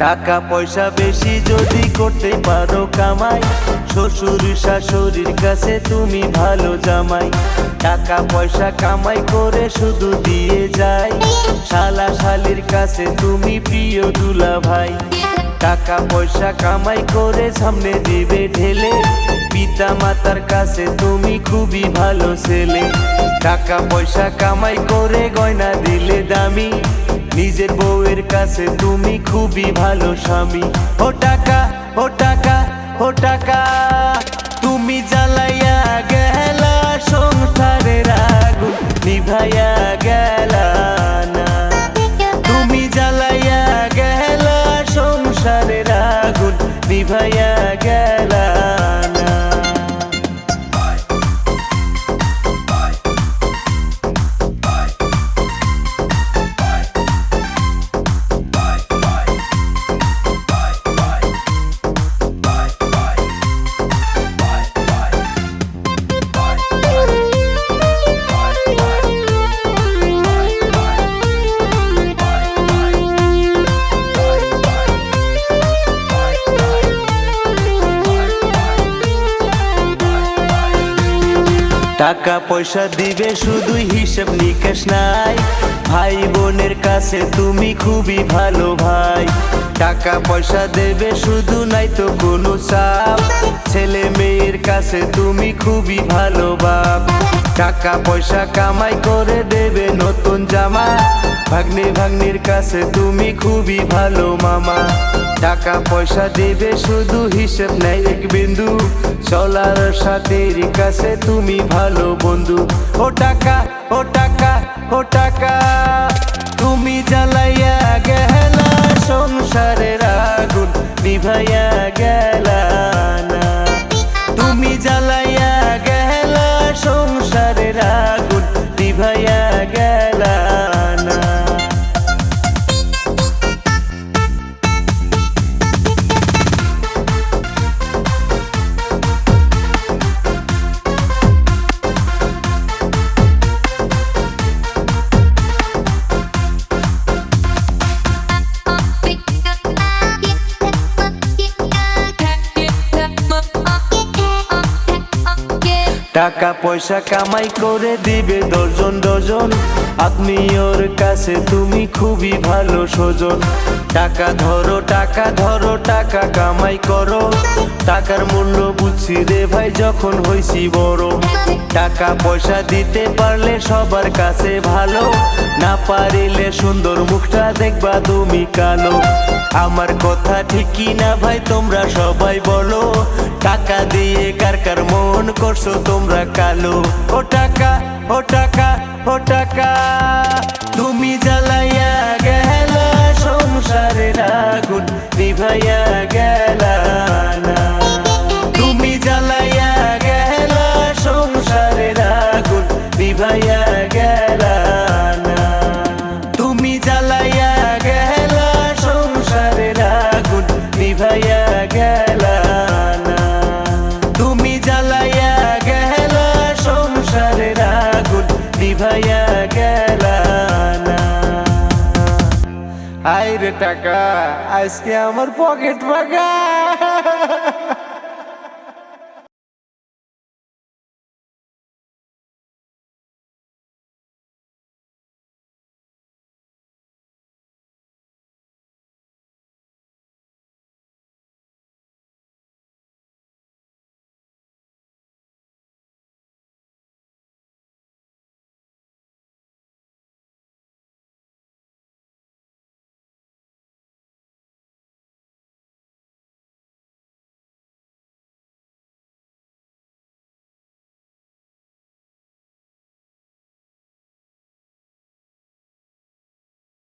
টাকা পয়সা বেশি যদি করতে পারো কামাই, শ্বশুর শাশুড়ির কাছে তুমি ভালো জামাই। টাকা পয়সা কামাই করে শুধু দিয়ে যায়, শালা শালির কাছে তুমি প্রিয় দুলা ভাই। টাকা পয়সা কামাই করে সামনে দিবে ঢেলে, পিতা মাতার কাছে তুমি খুবই ভালো ছেলে। টাকা পয়সা কামাই করে গয়না দিলে দামি, নিজের বউয়ের কাছে তুমি খুবই ভালো স্বামী। ও টাকা, ও টাকা, ও টাকা, তুমি জ্বালাইয়া গেলা সংসারের আগুন নিভাইয়া গেলা না। তুমি জ্বালাইয়া গেলা সংসারের আগুন নিভাইয়া গেলা না। টাকা পয়সা দিবে শুধু হিসেব নিকেশ নাই, ভাই বোনের কাছে তুমি খুবই ভালো ভাই। টাকা পয়সা দেবে শুধু নাই তো কোনো চাপ, ছেলে মেয়ের কাছে তুমি খুবই ভালো বাপ। টাকা পয়সা কামাই করে দেবে নতুন জামা, ভাগ্নে ভাগ্নির কাছে তুমি খুবই ভালো মামা। টাকা পয়সা দেবে শুধু হিসেব নাই এক বিন্দু, চলার সাথীর কাছে তুমি ভালো বন্ধু। ও টাকা, ও টাকা, ও টাকা, তুমি জ্বালাইয়া গেলা সংসারের আগুন নিভাইয়া গেলা না। তুমি জ্বালাইয়া গেলা সংসারের আগুন নিভাইয়া গেলা না। টাকা পয়সা কামাই করে দিবে ডজন ডজন, আত্মীয়র কাছে তুমি খুবই ভালো স্বজন। টাকা ধরো, টাকা ধরো, টাকা কামাই করো, টাকার মূল্য বুঝছি রে ভাই যখন হইছি বড়। টাকা পয়সা দিতে পারলে সবার কাছে ভালো, না পারিলে সুন্দর মুখটা দেখবা তুমি কালো। আমার কথা ঠিক কি না ভাই তোমরা সবাই বলো, টাকা দিয়ে কার কার মন করছো তোমরা কালো। ও টাকা, ও টাকা, ও টাকা, তুমি জ্বালাইয়া গেলা সংসারের আগুন নিভাইয়া গেলা না। তুমি জ্বালাইয়া গেলা সংসারের আগুন নিভাইয়া গেলা না। তুমি জ্বালাইয়া গেলা সংসারের আগুন নিভাইয়া গেলা না। তুমি জ্বালাইয়া গেলা সংসারের আগুন নিভাইয়া গেলা না। আইরে টাকা, আজকে আমার পকেট ফাঁকা।